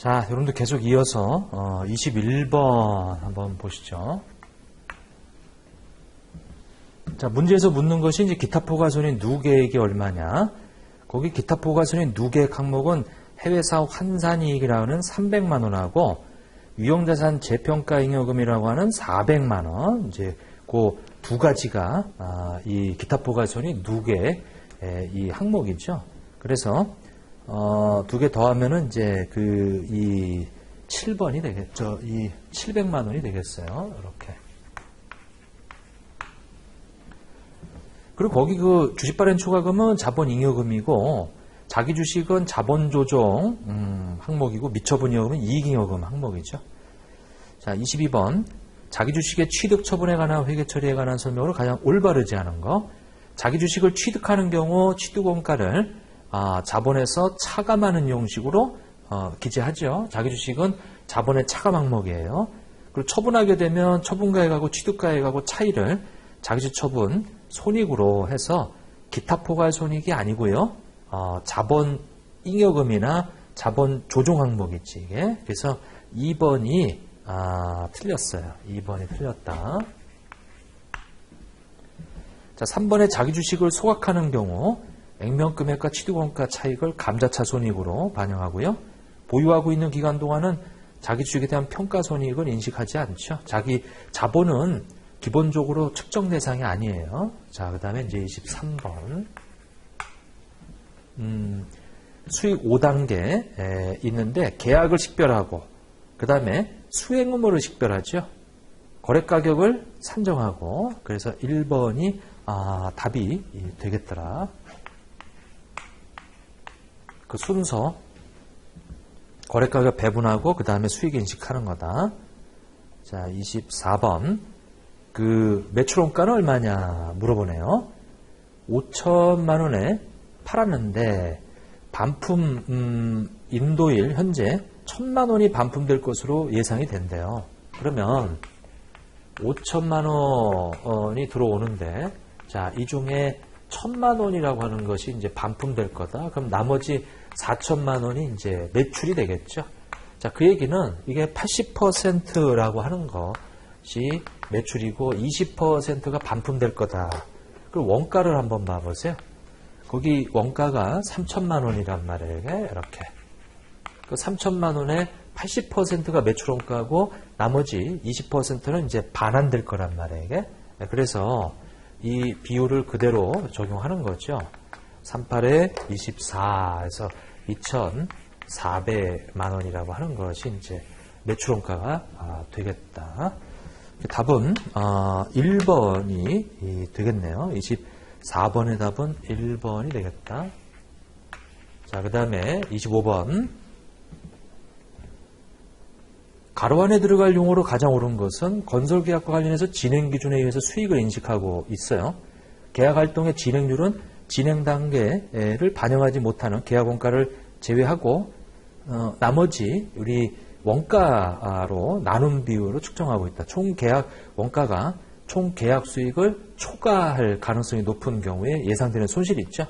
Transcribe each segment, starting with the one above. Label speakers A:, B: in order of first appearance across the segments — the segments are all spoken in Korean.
A: 자, 여러분들 계속 이어서 21번 한번 보시죠. 자, 문제에서 묻는 것이 이제 기타 포괄손익 누계액이 얼마냐. 거기 기타 포괄손익 누계액 항목은 해외사업 환산이익이라고 하는 300만 원하고 유형자산 재평가 잉여금이라고 하는 400만 원. 이제 그 두 가지가 이 기타 포괄손익 누계액 이 항목이죠. 그래서 두 개 더하면은 이제 이 7번이 되겠죠. 이 700만 원이 되겠어요. 이렇게. 그리고 거기 그 주식 발행 초과금은 자본 잉여금이고 자기 주식은 자본 조정 항목이고 미처분 잉여금은 이익 잉여금 항목이죠. 자, 22번. 자기 주식의 취득 처분에 관한 회계 처리에 관한 설명으로 가장 올바르지 않은 거. 자기 주식을 취득하는 경우 취득 원가를 자본에서 차감하는 형식으로 기재하죠. 자기 주식은 자본의 차감 항목이에요. 그리고 처분하게 되면 처분가액하고 취득가액하고 차이를 자기주식 처분 손익으로 해서 기타 포괄 손익이 아니고요. 자본 잉여금이나 자본 조정 항목이지 이게. 그래서 2번이 틀렸어요. 2번이 틀렸다. 자, 3번에 자기 주식을 소각하는 경우 액면금액과 취득원가 차익을 감자차 손익으로 반영하고요. 보유하고 있는 기간 동안은 자기 주식에 대한 평가 손익을 인식하지 않죠. 자기 자본은 기본적으로 측정 대상이 아니에요. 자, 그 다음에 이제 23번. 수익 5단계 있는데 계약을 식별하고 그 다음에 수행 의무를 식별하죠. 거래 가격을 산정하고 그래서 1번이 답이 되겠더라. 그 순서 거래 가격 배분하고 그 다음에 수익 인식하는 거다. 자, 24번. 그 매출 원가는 얼마냐 물어보네요. 5천만 원에 팔았는데 반품 인도일 현재 1,000만 원이 반품될 것으로 예상이 된대요. 그러면 5천만 원이 들어오는데 자, 이 중에 1,000만 원이라고 하는 것이 이제 반품될 거다. 그럼 나머지 4천만 원이 이제 매출이 되겠죠. 자, 그 얘기는 이게 80%라고 하는 것이 매출이고 20%가 반품될 거다. 그럼 원가를 한번 봐보세요. 거기 원가가 3천만 원이란 말이에요. 이렇게. 그 3천만 원에 80%가 매출 원가고 나머지 20%는 이제 반환될 거란 말이에요. 이게. 그래서 이 비율을 그대로 적용하는 거죠. 38에 24에서 2,400만 원이라고 하는 것이 이제 매출 원가가 되겠다. 답은 1번이 되겠네요. 24번의 답은 1번이 되겠다. 자, 그 다음에 25번. 가로 안에 들어갈 용어로 가장 옳은 것은 건설계약과 관련해서 진행기준에 의해서 수익을 인식하고 있어요. 계약활동의 진행률은 진행 단계를 반영하지 못하는 계약원가를 제외하고 나머지 우리 원가로 나눈 비율로 측정하고 있다. 총 계약 원가가 총 계약 수익을 초과할 가능성이 높은 경우에 예상되는 손실이 있죠.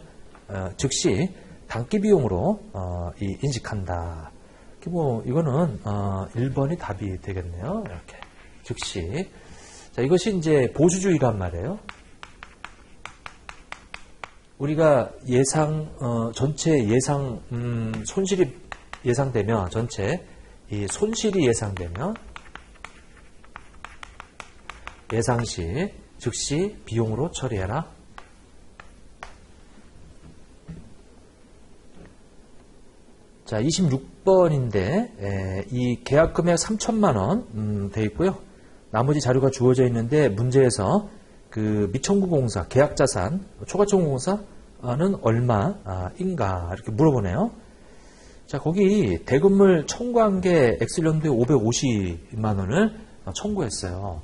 A: 즉시 단기 비용으로 인식한다. 뭐 이거는 1번이 답이 되겠네요. 이렇게 즉시. 자, 이것이 이제 보수주의란 말이에요. 우리가 전체 예상 손실이 예상되면 전체 이 손실이 예상되면 예상시 즉시 비용으로 처리해라. 자, 26번인데 이 계약 금액 3천만 원 돼 있고요. 나머지 자료가 주어져 있는데 문제에서 그 미청구공사 계약자산 초과청구공사는 얼마인가 이렇게 물어보네요. 자, 거기 대금을 청구한 게 엑셀연도에 550만 원을 청구했어요.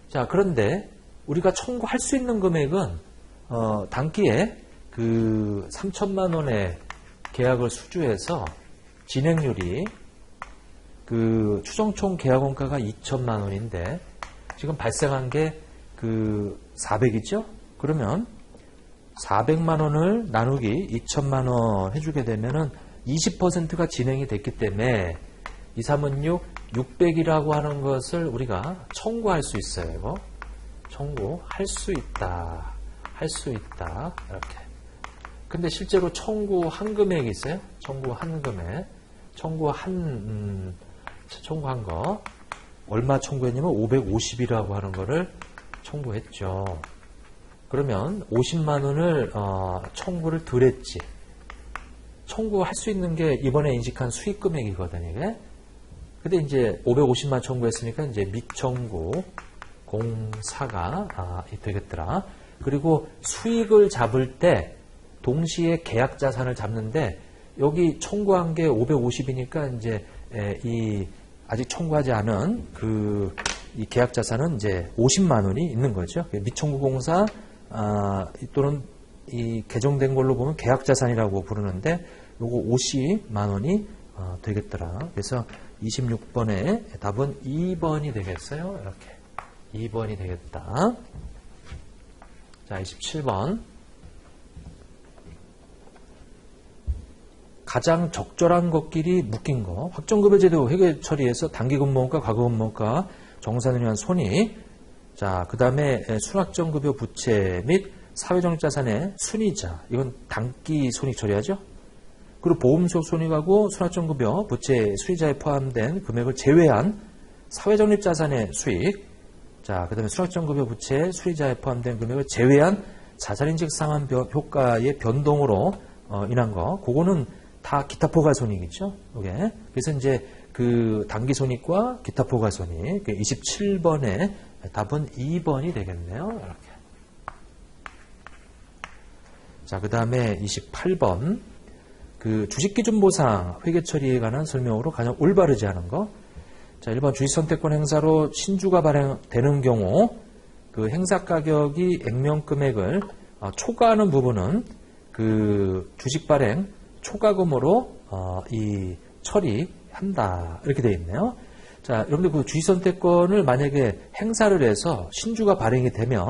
A: 자, 그런데 우리가 청구할 수 있는 금액은 단기에 그 3천만 원의 계약을 수주해서 진행률이 그 추정총 계약원가가 2천만 원인데 지금 발생한 게 그 400이죠? 그러면 400만 원을 나누기 2천만 원 해주게 되면은 20%가 진행이 됐기 때문에 2316, 600이라고 하는 것을 우리가 청구할 수 있어요. 이거. 청구할 수 있다. 할 수 있다. 이렇게. 근데 실제로 청구한 금액이 있어요. 청구한 금액. 청구한 거. 얼마 청구했냐면 550이라고 하는 거를 청구했죠. 그러면 50만 원을 청구를 덜 했지. 청구할 수 있는 게 이번에 인식한 수익 금액이거든요. 이게. 근데 이제 550만 청구했으니까 이제 미청구 공사가 되겠더라. 그리고 수익을 잡을 때 동시에 계약 자산을 잡는데 여기 청구한 게 550이니까 이제 이 아직 청구하지 않은 이 계약 자산은 이제 50만 원이 있는 거죠. 미청구 공사 또는 이 개정된 걸로 보면 계약 자산이라고 부르는데 요거 50만 원이 되겠더라. 그래서 26번의 답은 2번이 되겠어요. 이렇게 2번이 되겠다. 자, 27번. 가장 적절한 것끼리 묶인 거. 확정급여제도 회계 처리에서 단기근무원가, 과거근무원가, 정산을 위한 손익. 자, 그 다음에 순확정급여 부채 및 사회정립자산의 순이자. 이건 단기 손익 처리하죠. 그리고 보험수익 손익하고 순확정급여 부채 수익자에 포함된 금액을 제외한 사회정립자산의 수익. 자, 그 다음에 순확정급여 부채 수익자에 포함된 금액을 제외한 자산인식 상환 효과의 변동으로 인한 거. 그거는 다 기타 포괄손익이죠. 이게. 그래서 이제 그 단기 손익과 기타 포괄손익. 27번의 답은 2번이 되겠네요. 이렇게. 자, 그 다음에 28번. 그 주식기준보상 회계 처리에 관한 설명으로 가장 올바르지 않은 거. 자, 1번 주식선택권 행사로 신주가 발행되는 경우 그 행사 가격이 액면금액을 초과하는 부분은 그 주식 발행 초과금으로 이 처리한다. 이렇게 되어 있네요. 자, 여러분들 그 주식선택권을 만약에 행사를 해서 신주가 발행이 되면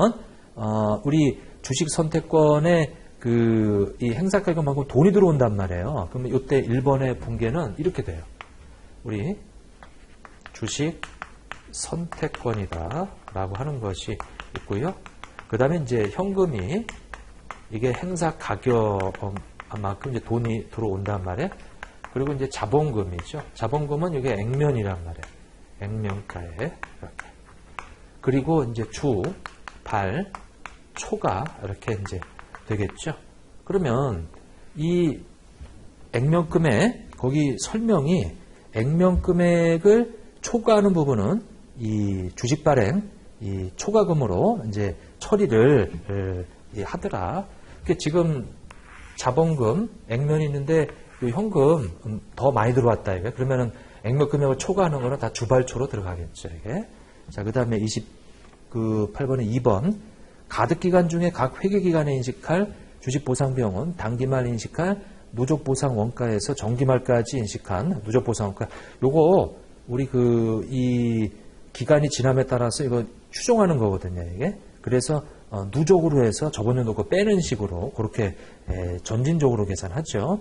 A: 우리 주식선택권에 이 행사 가격만큼 돈이 들어온단 말이에요. 그러면 이때 1번의 분계는 이렇게 돼요. 우리 주식 선택권이다 라고 하는 것이 있고요. 그 다음에 이제 현금이 이게 행사 가격만큼 이제 돈이 들어온단 말이에요. 그리고 이제 자본금이죠. 자본금은 이게 액면이란 말이에요. 액면가에 이렇게. 그리고 이제 주, 발, 초가 이렇게 이제 되겠죠. 그러면 이 액면금액 거기 설명이 액면금액을 초과하는 부분은 이 주식 발행 이 초과금으로 이제 처리를 하더라. 지금 자본금 액면이 있는데 현금 더 많이 들어왔다 이게. 그러면은 액면 금액을 초과하는 거는 다 주발초로 들어가겠죠 이게. 자, 그다음에 28번에 2번. 가득기간 중에 각 회계기간에 인식할 주식보상비용은 단기말 인식할 누적보상원가에서 정기말까지 인식한 누적보상원가. 요거 우리 이 기간이 지남에 따라서 이거 추정하는 거거든요 이게. 그래서 누적으로 해서 저번 연도 거 빼는 식으로 그렇게 점진적으로 계산하죠.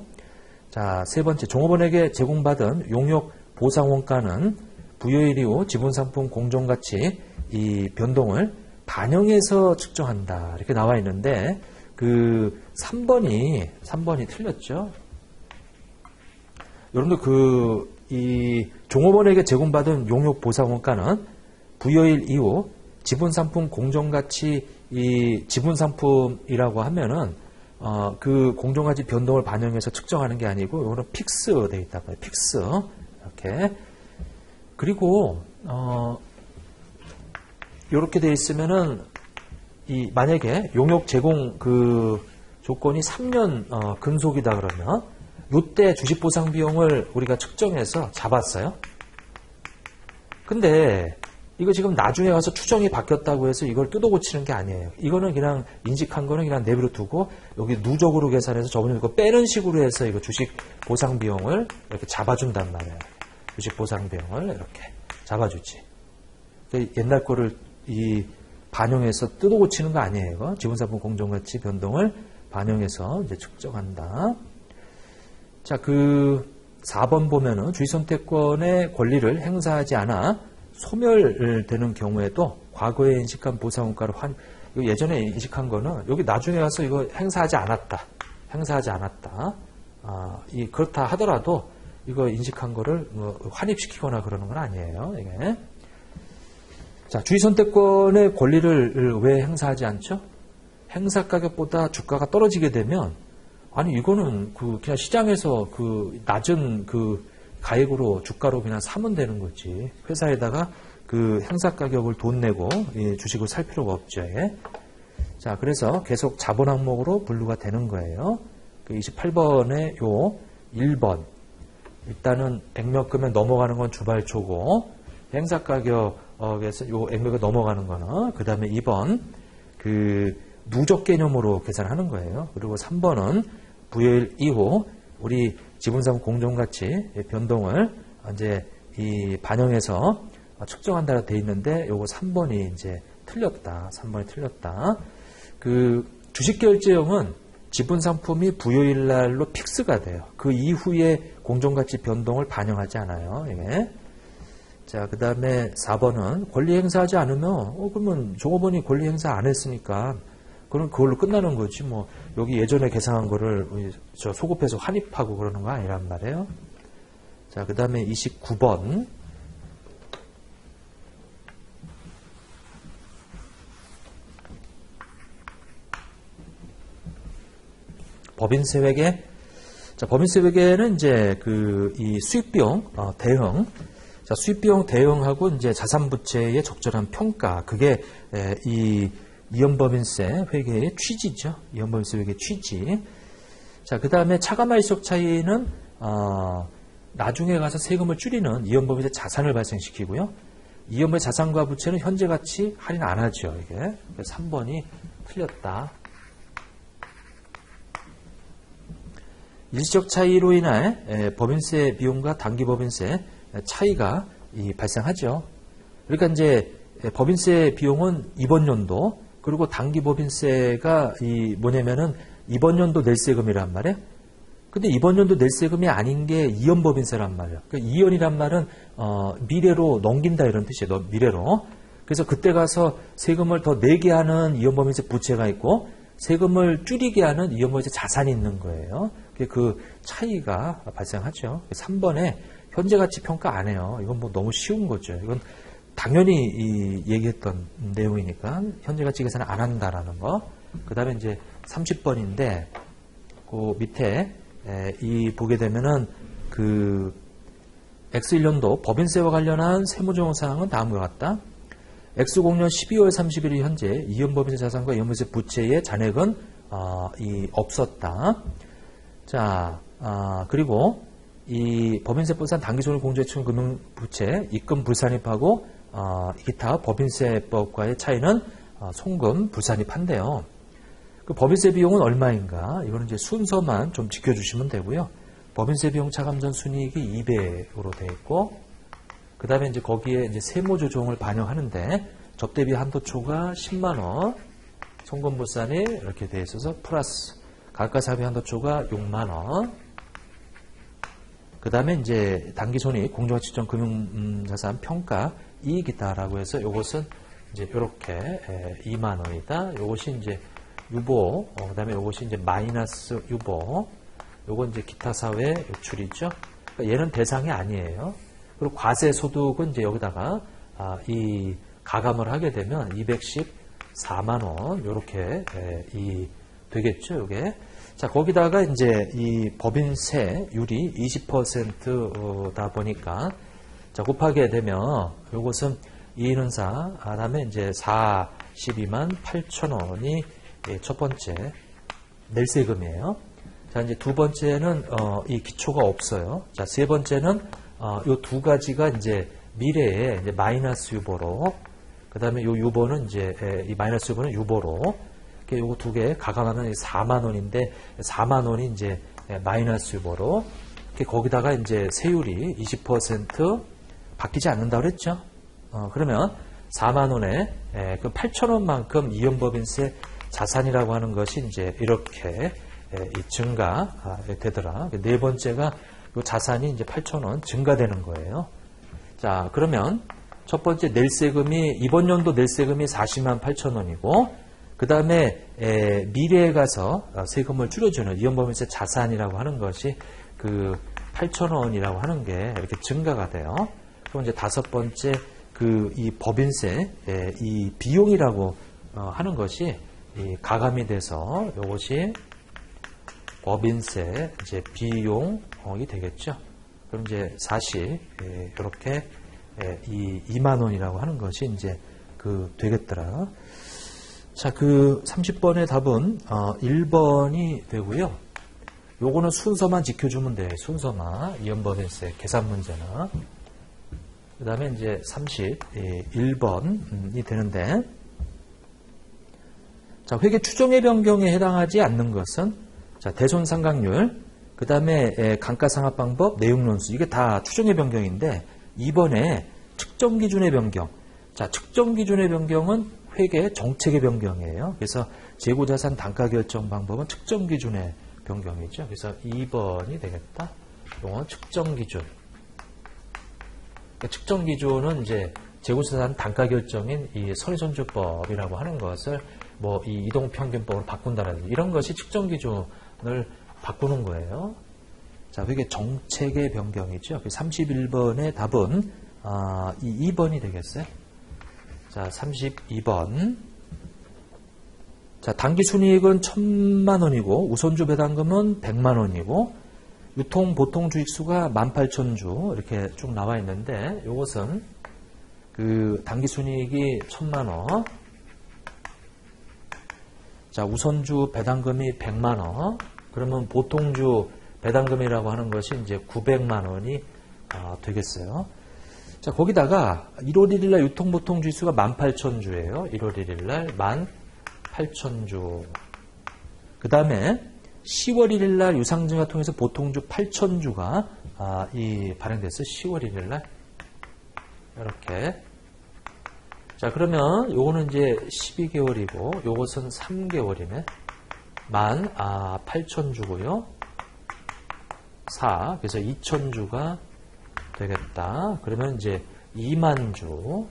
A: 자, 세 번째. 종업원에게 제공받은 용역 보상원가는 부여일 이후 지분상품 공정가치 이 변동을 반영해서 측정한다. 이렇게 나와 있는데, 3번이 틀렸죠. 여러분들 이 종업원에게 제공받은 용역 보상원가는 부여일 이후 지분상품 공정가치 이 지분상품이라고 하면은, 그 공정가치 변동을 반영해서 측정하는 게 아니고, 이거는 픽스 되어 있다고요. 픽스. 이렇게. 그리고, 이렇게 되어 있으면은 만약에 용역 제공 조건이 3년 근속이다 그러면 이때 주식 보상 비용을 우리가 측정해서 잡았어요. 근데 이거 지금 나중에 가서 추정이 바뀌었다고 해서 이걸 뜯어 고치는 게 아니에요. 이거는 그냥 인식한 거는 그냥 내버려 두고 여기 누적으로 계산해서 저번에 이거 빼는 식으로 해서 이거 주식 보상 비용을 이렇게 잡아준단 말이에요. 주식 보상 비용을 이렇게 잡아주지. 옛날 거를 반영해서 뜯어 고치는 거 아니에요. 이거. 지분상품 공정가치 변동을 반영해서 이제 측정한다. 자, 4번 보면은 주의선택권의 권리를 행사하지 않아 소멸되는 경우에도 과거에 인식한 보상원가를 예전에 인식한 거는 여기 나중에 가서 이거 행사하지 않았다. 그렇다 하더라도 이거 인식한 거를 환입시키거나 그러는 건 아니에요. 이게. 자, 주의선택권의 권리를 왜 행사하지 않죠? 행사 가격보다 주가가 떨어지게 되면 아니 이거는 그냥 시장에서 낮은 가액으로 주가로 그냥 사면 되는 거지. 회사에다가 행사 가격을 돈 내고 주식을 살 필요가 없죠. 예. 자, 그래서 계속 자본 항목으로 분류가 되는 거예요. 28번에 요 1번. 일단은 액면금에 넘어가는 건 주발초고 행사 가격에서 요 액면이 넘어가는 거는 그 다음에 2번 누적 개념으로 계산하는 거예요. 그리고 3번은 부여일 이후 우리 지분상 공정가치 변동을 이제 반영해서 측정한다고 되어 있는데 요거 3번이 이제 틀렸다. 3번이 틀렸다. 주식결제형은 지분상품이 부여일 날로 픽스가 돼요. 그 이후에 공정가치 변동을 반영하지 않아요. 예. 자, 그 다음에 4번은 권리 행사하지 않으면 그러면 종업원이 권리 행사 안 했으니까 그럼 그걸로 끝나는 거지. 여기 예전에 계산한 거를 소급해서 환입하고 그러는 거 아니란 말이에요. 자, 그 다음에 29번. 법인세회계. 자, 법인세회계는 이제 이 수익비용 대응. 자, 수익비용 대응하고 이제 자산부채의 적절한 평가. 그게 이연법인세 회계의 취지죠. 이연법인세 회계 취지. 자, 그 다음에 차감할수록 차이는 나중에 가서 세금을 줄이는 이연법인세 자산을 발생시키고요. 이연법의 자산과 부채는 현재 가치 할인 안 하죠. 이게 3번이 틀렸다. 일시적 차이로 인해 법인세 비용과 단기법인세 차이가 발생하죠. 그러니까 이제 법인세 비용은 이번 연도 그리고 단기법인세가 뭐냐면은 이번 연도 낼 세금이란 말이에요. 근데 이번 연도 낼 세금이 아닌 게 이연법인세란 말이에요. 그러니까 이연이란 말은 미래로 넘긴다 이런 뜻이에요. 미래로. 그래서 그때 가서 세금을 더 내게 하는 이연법인세 부채가 있고 세금을 줄이게 하는 이연법인세 자산이 있는 거예요. 그 차이가 발생하죠. 3번에 현재가치 평가 안 해요. 이건 너무 쉬운 거죠. 이건 당연히 얘기했던 내용이니까 현재가치 계산을 안 한다라는 거. 그 다음에 이제 30번인데 그 밑에 보게 되면은 X1년도 법인세와 관련한 세무정사항은 다음과 같다. X0년 12월 31일 현재 이연법인세 자산과 이연법인세 부채의 잔액은 없었다. 자, 그리고 이 법인세 분산 단기손익 공제처 금융부채 입금 불산입하고 기타 법인세법과의 차이는 송금 불산입한대요. 그 법인세 비용은 얼마인가? 이거는 이제 순서만 좀 지켜주시면 되고요. 법인세 비용 차감 전 순이익이 2배로 되어 있고, 그 다음에 이제 거기에 이제 세무 조정을 반영하는데 접대비 한도초가 10만 원, 송금 불산이 이렇게 되어 있어서 플러스 가가사비 한도초가 6만 원. 그 다음에 이제 단기손익 공정가치점 금융자산 평가 이익이다라고 해서 이것은 이제 이렇게 2만 원이다. 이것이 이제 유보, 그 다음에 이것이 이제 마이너스 유보, 요건 이제 기타 사회 요출이죠. 그러니까 얘는 대상이 아니에요. 그리고 과세 소득은 이제 여기다가 이 가감을 하게 되면 214만 원 요렇게 되겠죠. 요게. 자, 거기다가 이제 이 법인세율이 20%다 보니까 자, 곱하게 되면 요것은 이인은 4, 다음에 이제 42만 8천 원이 첫 번째 낼 세금이에요. 자, 이제 두 번째는 이 기초가 없어요. 자, 세 번째는 요 두 가지가 이제 미래에 이제 마이너스 유보로, 그 다음에 요 유보는 이제 이 마이너스 유보는 유보로, 요거 두 개 가감하면 4만 원인데 4만 원이 이제 마이너스 유보로, 거기다가 이제 세율이 20% 바뀌지 않는다고 그랬죠. 그러면 4만 원에 그 8천 원만큼 이연법인세 자산이라고 하는 것이 이제 이렇게 증가 되더라. 네 번째가 요 자산이 이제 8,000원 증가되는 거예요. 자, 그러면 첫 번째 낼 세금이 이번 연도 낼 세금이 40만 8,000원이고 그 다음에 미래에 가서 세금을 줄여주는 이연법인세 자산이라고 하는 것이 그 8,000원이라고 하는 게 이렇게 증가가 돼요. 그럼 이제 다섯 번째 그 이 법인세 이 비용이라고 하는 것이 가감이 돼서 이것이 법인세 이제 비용이 되겠죠. 그럼 이제 40 이렇게 이 2만 원이라고 하는 것이 이제 그 되겠더라. 자, 그 30번의 답은 1번이 되고요. 요거는 순서만 지켜주면 돼요. 순서만 이연법인세 계산 문제나. 그 다음에 이제 31번이 되는데, 자, 회계 추정의 변경에 해당하지 않는 것은, 자, 대손상각률, 그 다음에 감가상각 방법, 내용론수, 이게 다 추정의 변경인데, 2번에 측정 기준의 변경. 자, 측정 기준의 변경은 회계 정책의 변경이에요. 그래서 재고자산 단가 결정 방법은 측정 기준의 변경이죠. 그래서 2번이 되겠다. 이건 측정 기준. 그러니까 측정 기준은 이제 재고자산 단가 결정인 이 선의선주법이라고 하는 것을 뭐 이 이동평균법으로 바꾼다라든지 이런 것이 측정 기준을 바꾸는 거예요. 자, 회계 정책의 변경이죠. 31번의 답은 이 2번이 되겠어요. 자, 32번. 자, 당기순이익은 1,000만 원이고 우선주 배당금은 100만 원이고 유통 보통 주익수가 18,000주 이렇게 쭉 나와 있는데 이것은 그 당기순이익이 1,000만 원. 자, 우선주 배당금이 100만 원. 그러면 보통주 배당금이라고 하는 것이 이제 900만 원이 되겠어요. 자, 거기다가 1월 1일 날 유통 보통 주수가 18,000주예요. 1월 1일 날 18,000주. 그 다음에 10월 1일 날 유상증가 통해서 보통주 8,000주가 이 발행됐어요. 10월 1일 날 이렇게. 자, 그러면 요거는 이제 12개월이고 요것은 3개월이네. 18,000주고요. 4. 그래서 2,000주가 되겠다. 그러면 이제 2만 주.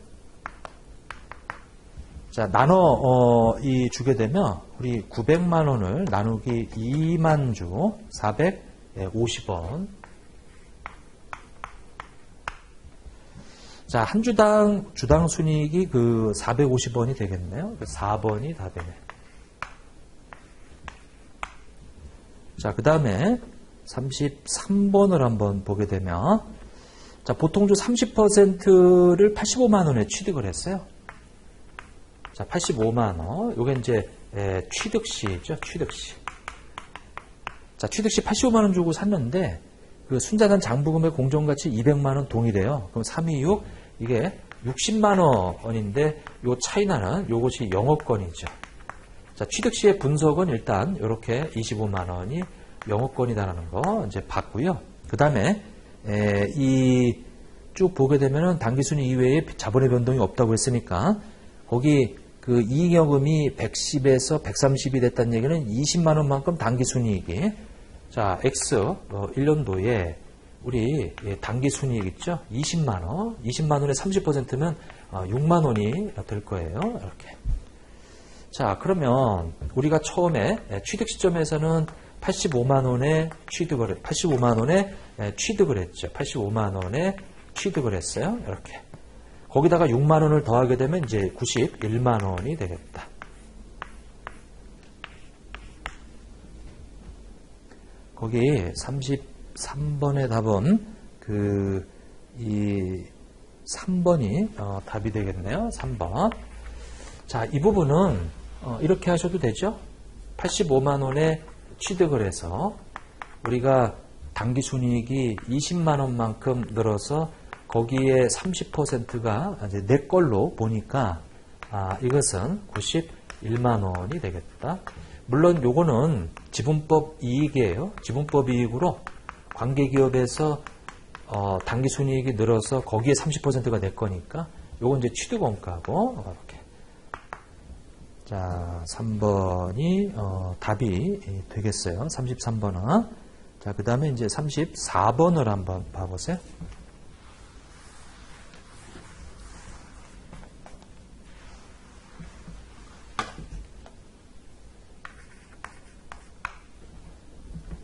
A: 자, 나눠 이 주게 되면 우리 900만 원을 나누기 2만 주 450원. 자, 한 주당 순이익이 그 450원이 되겠네요. 4번이 답이네. 자, 그 다음에 33번을 한번 보게 되면, 자, 보통주 30%를 85만 원에 취득을 했어요. 자, 85만 원. 요게 이제 취득시죠. 취득시. 자, 취득시 85만 원 주고 샀는데 그 순자산 장부금의 공정가치 200만 원 동일해요. 그럼 326 이게 60만 원인데 요 차이 나는 요것이 영업권이죠. 자, 취득시의 분석은 일단 이렇게 25만 원이 영업권이다라는 거 이제 봤고요. 그 다음에 이 쭉 보게 되면은 당기순이 이외에 자본의 변동이 없다고 했으니까 거기 그 이익여금이 110에서 130이 됐다는 얘기는 20만 원만큼 당기순이익이 자 X 1년도에 우리 당기순이익 있죠? 20만 원. 20만 원에 30%면 6만 원이 될 거예요. 이렇게. 자, 그러면 우리가 처음에 취득 시점에서는 85만 원에 취득을 했죠. 85만 원에 취득을 했어요. 이렇게. 거기다가 6만 원을 더하게 되면 이제 91만 원이 되겠다. 거기 33번의 답은 이 3번이 답이 되겠네요. 3번. 자, 이 부분은 이렇게 하셔도 되죠. 85만 원에 취득을 해서 우리가 당기순이익이 20만 원만큼 늘어서 거기에 30%가 이제 내 걸로 보니까 이것은 91만 원이 되겠다. 물론 요거는 지분법 이익이에요. 지분법 이익으로 관계기업에서 당기순이익이 늘어서 거기에 30%가 내 거니까 요건 이제 취득원가고 이렇게. 자, 3번이 답이 되겠어요. 33번은. 자, 그 다음에 이제 34번을 한번 봐보세요.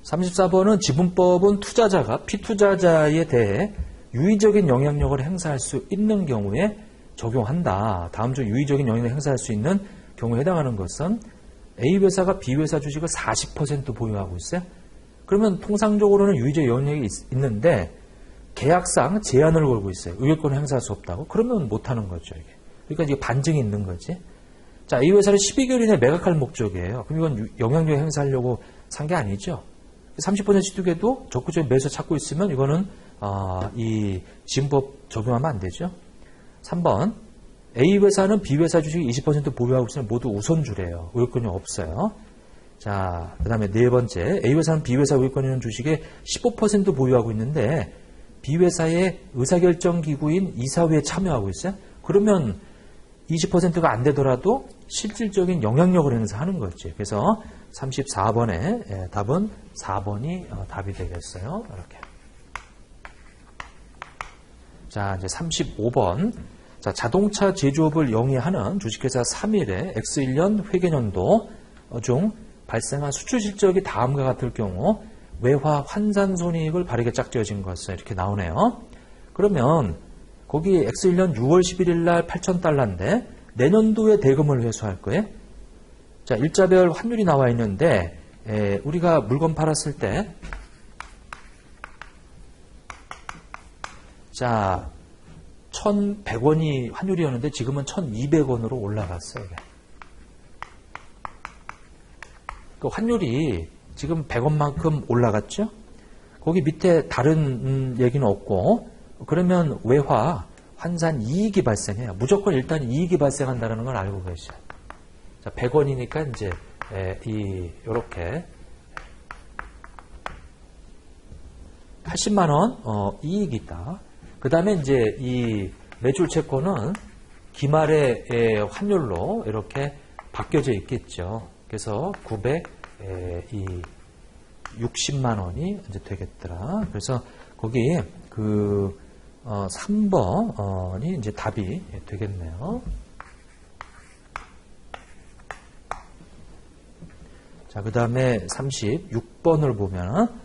A: (34번은) 지분법은 투자자가 피투자자에 대해 유의적인 영향력을 행사할 수 있는 경우에 적용한다. 다음 중 유의적인 영향력을 행사할 수 있는 경우에 해당하는 것은 A회사가 B회사 주식을 40% 보유하고 있어요. 그러면 통상적으로는 유의적 영향력이 있는데 계약상 제한을 걸고 있어요. 의결권을 행사할 수 없다고. 그러면 못하는 거죠. 이게. 그러니까 이게 반증이 있는 거지. 자, A회사를 12개월 이내에 매각할 목적이에요. 그럼 이건 영향력 행사하려고 산 게 아니죠. 30% 취득에도 적극적인 매수 찾고 있으면 이거는 이 지분법 적용하면 안 되죠. 3번 A회사는 B회사 주식이 20% 보유하고 있으면 모두 우선주래요. 의결권이 없어요. 자, 그 다음에 네 번째 A회사는 B회사 의결권이 있는 주식의 15% 보유하고 있는데 B회사의 의사결정기구인 이사회에 참여하고 있어요. 그러면 20%가 안 되더라도 실질적인 영향력을 행사하는 거지. 그래서 34번의 답은 4번이 답이 되겠어요. 이렇게. 자, 이제 35번. 자, 자동차 제조업을 영위하는 주식회사 3일의 X1년 회계연도 중 발생한 수출 실적이 다음과 같을 경우 외화 환산 손익을 바르게 짝지어진 것은 이렇게 나오네요. 그러면 거기 X1년 6월 11일 날 8,000달러인데 내년도에 대금을 회수할 거예요. 자, 일자별 환율이 나와 있는데 우리가 물건 팔았을 때 자, 1,100원이 환율이었는데 지금은 1,200원으로 올라갔어요. 그 환율이 지금 100원만큼 올라갔죠? 거기 밑에 다른 얘기는 없고 그러면 외화 환산 이익이 발생해요. 무조건 일단 이익이 발생한다는 걸 알고 계셔요. 자, 100원이니까 이제 요렇게 80만 원 이익이 있다. 그 다음에 이제 이 매출 채권은 기말의 환율로 이렇게 바뀌어져 있겠죠. 그래서 960만 원이 이제 되겠더라. 그래서 거기 그 3번이 이제 답이 되겠네요. 자, 그 다음에 36번을 보면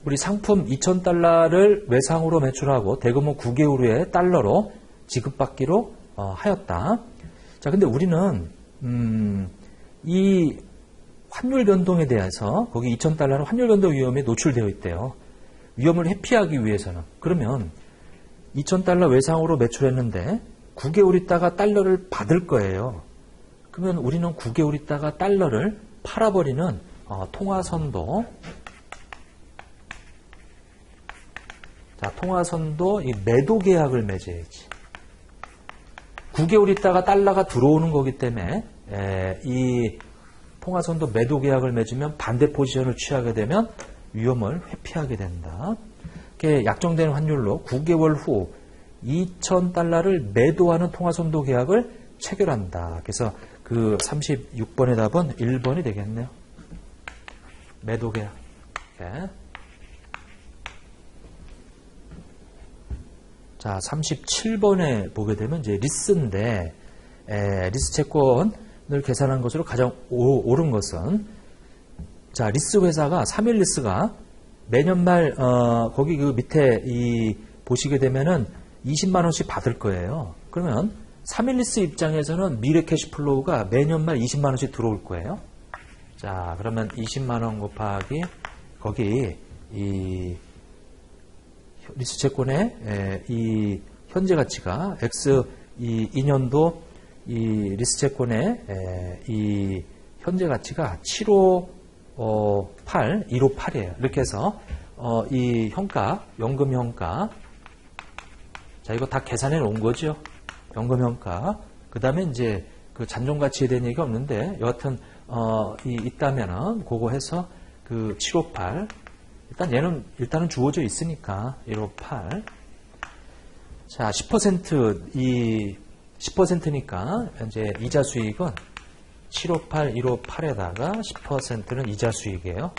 A: 우리 상품 2,000달러를 외상으로 매출하고 대금 후 9개월 후에 달러로 지급받기로 하였다. 자, 근데 우리는 이 환율 변동에 대해서 거기 2,000달러는 환율 변동 위험에 노출되어 있대요. 위험을 회피하기 위해서는. 그러면 2,000달러 외상으로 매출했는데 9개월 있다가 달러를 받을 거예요. 그러면 우리는 9개월 있다가 달러를 팔아버리는 통화선도. 자, 통화선도 이 매도 계약을 맺어야지. 9개월 있다가 달러가 들어오는 거기 때문에 이 통화선도 매도 계약을 맺으면 반대 포지션을 취하게 되면 위험을 회피하게 된다. 이렇게 약정된 환율로 9개월 후 2,000달러를 매도하는 통화선도 계약을 체결한다. 그래서 그 36번의 답은 1번이 되겠네요. 매도 계약. 이렇게. 자, 37번에 보게 되면 이제 리스인데 리스 채권을 계산한 것으로 가장 옳은 것은 자, 리스 회사가 3일 리스가 매년 말 거기 그 밑에 보시게 되면은 20만 원씩 받을 거예요. 그러면 3일 리스 입장에서는 미래 캐시플로우가 매년 말 20만 원씩 들어올 거예요. 자, 그러면 20만 원 곱하기 거기 이 리스 채권의 이 현재 가치가 X 2년도 이 리스 채권의 이 현재 가치가 758, 158이에요. 이렇게 해서 이 현가, 연금 현가, 자, 이거 다 계산해 놓은 거죠. 연금 현가. 그 다음에 이제 그 잔존 가치에 대한 얘기가 없는데 여하튼 있다면은 그거 해서 그 758. 일단 얘는 일단은 주어져 있으니까 158. 자, 10%니까 이제 이자 수익은 758, 158에다가 10%는 이자 수익이에요.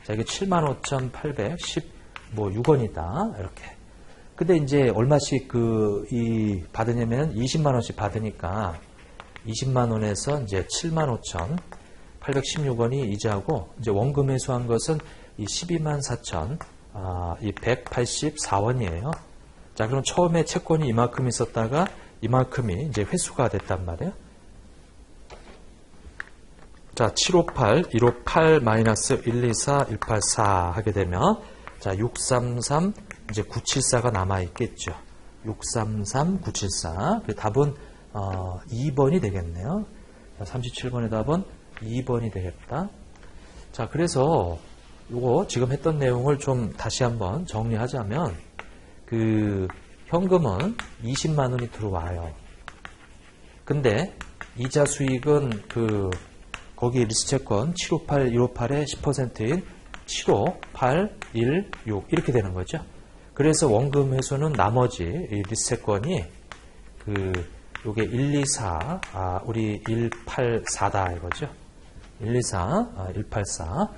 A: 자, 이게 75,816원이다. 이렇게. 근데 이제 얼마씩 받으냐면 20만원씩 받으니까 20만원에서 이제 75,816원이 이자고, 이제 원금 회수한 것은 이 124,184원이에요. 자, 그럼 처음에 채권이 이만큼 있었다가 이만큼이 이제 회수가 됐단 말이에요. 자, 758, 158 마이너스 124, 184 하게 되면, 자, 633, 이제 974가 남아있겠죠. 633, 974. 그 답은, 2번이 되겠네요. 자, 37번의 답은 2번이 되겠다. 자, 그래서, 요거 지금 했던 내용을 좀 다시 한번 정리하자면, 현금은 20만원이 들어와요. 근데, 이자 수익은 거기 리스채권 758, 158의 10%인 75816 이렇게 되는 거죠. 그래서 원금 회수는 나머지 이 리스채권이 요게 124, 우리 184다 이거죠. 124, 184.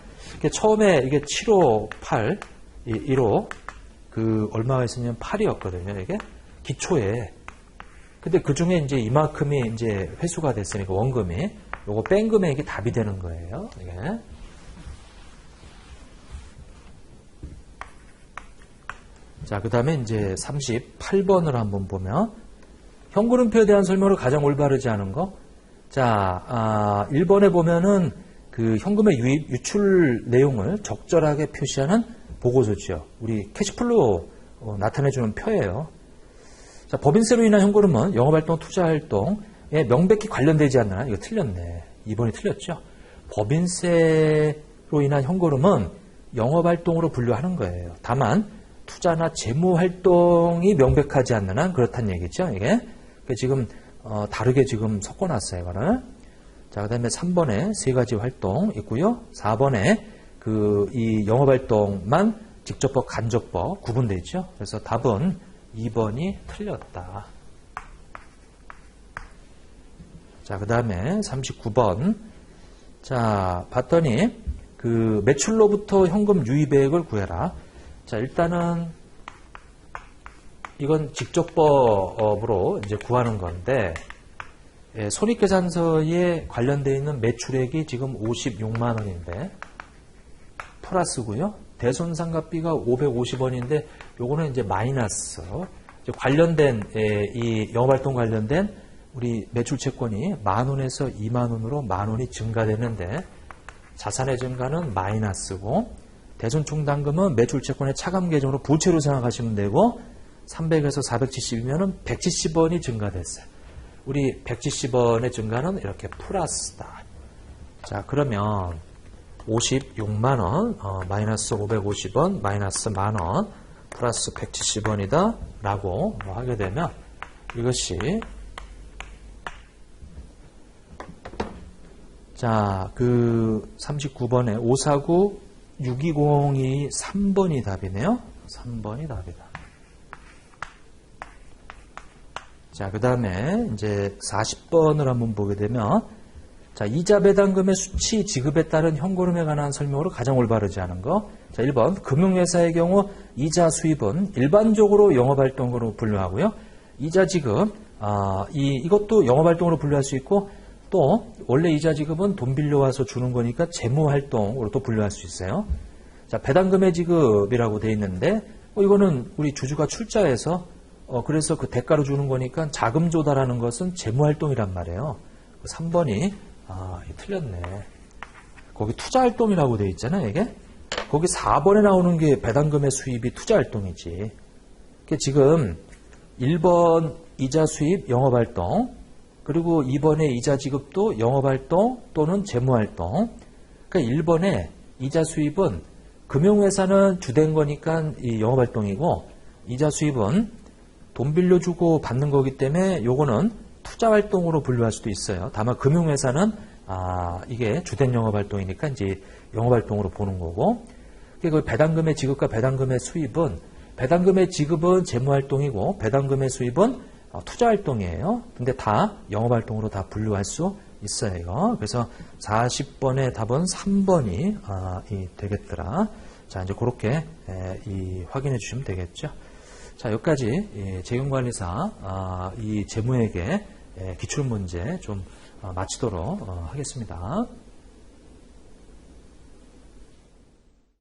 A: 처음에 이게 758, 15 얼마가 있었냐면 8이었거든요. 이게 기초에. 근데 그 중에 이제 이만큼이 이제 회수가 됐으니까 원금이 요거 뺀 금액이 답이 되는 거예요. 이게. 자, 그 다음에 이제 38번을 한번 보면, 현금흐름표에 대한 설명을 가장 올바르지 않은 거. 자, 1번에 보면은 현금의 유입, 유출 내용을 적절하게 표시하는 보고서죠. 우리 캐시플로우 나타내주는 표예요. 자, 법인세로 인한 현금흐름은 영업활동, 투자활동에 명백히 관련되지 않나? 이거 틀렸네. 2번이 틀렸죠. 법인세로 인한 현금흐름은 영업활동으로 분류하는 거예요. 다만 투자나 재무활동이 명백하지 않는 한 그렇다는 얘기죠. 이게 지금 다르게 지금 섞어놨어요. 이거를. 자, 그 다음에 3번에 세 가지 활동 있고요. 4번에 이 영업활동만 직접법, 간접법 구분되어 있죠. 그래서 답은 2번이 틀렸다. 자, 그 다음에 39번. 자, 봤더니 매출로부터 현금 유입액을 구해라. 자, 일단은 이건 직접법으로 이제 구하는 건데, 손익계산서에 관련되어 있는 매출액이 지금 56만 원인데 플러스고요. 대손상각비가 550원인데 요거는 이제 마이너스. 이제 관련된 이 영업활동 관련된 우리 매출채권이 10,000원에서 20,000원으로 10,000원이 증가되는데 자산의 증가는 마이너스고, 대손총당금은 매출채권의 차감 계정으로 부채로 생각하시면 되고, 300에서 470이면은 170원이 증가됐어요. 우리 170원의 증가는 이렇게 플러스다. 자, 그러면 56만원, 마이너스 550원, 마이너스 만원, 플러스 170원이다 라고 하게 되면 이것이, 자, 39번에 549, 620이 3번이 답이네요. 3번이 답이다. 자, 그 다음에 이제 40번을 한번 보게 되면, 자, 이자 배당금의 수치 지급에 따른 현금흐름에 관한 설명으로 가장 올바르지 않은 거. 자, 1번 금융회사의 경우 이자 수입은 일반적으로 영업활동으로 분류하고요. 이자 지급, 이것도 영업활동으로 분류할 수 있고, 또 원래 이자 지급은 돈 빌려와서 주는 거니까 재무활동으로 또 분류할 수 있어요. 자, 배당금의 지급이라고 돼 있는데, 이거는 우리 주주가 출자해서 그래서 그 대가로 주는 거니까 자금 조달하는 것은 재무활동이란 말이에요. 3번이 틀렸네. 거기 투자활동이라고 돼 있잖아요. 이게 거기 4번에 나오는 게 배당금의 수입이 투자활동이지. 지금 1번 이자 수입 영업활동, 그리고 2번의 이자 지급도 영업활동 또는 재무활동. 그러니까 1번에 이자 수입은 금융회사는 주된 거니까 이 영업활동이고, 이자 수입은 돈 빌려주고 받는 거기 때문에 요거는 투자활동으로 분류할 수도 있어요. 다만 금융회사는 이게 주된 영업활동이니까 이제 영업활동으로 보는 거고, 그 배당금의 지급과 배당금의 수입은, 배당금의 지급은 재무활동이고 배당금의 수입은 투자활동이에요. 근데 다 영업활동으로 다 분류할 수 있어요. 이거. 그래서 40번의 답은 3번이 되겠더라. 자, 이제 그렇게 확인해 주시면 되겠죠. 자, 여기까지 재경관리사 이 재무회계 기출문제 좀 마치도록 하겠습니다.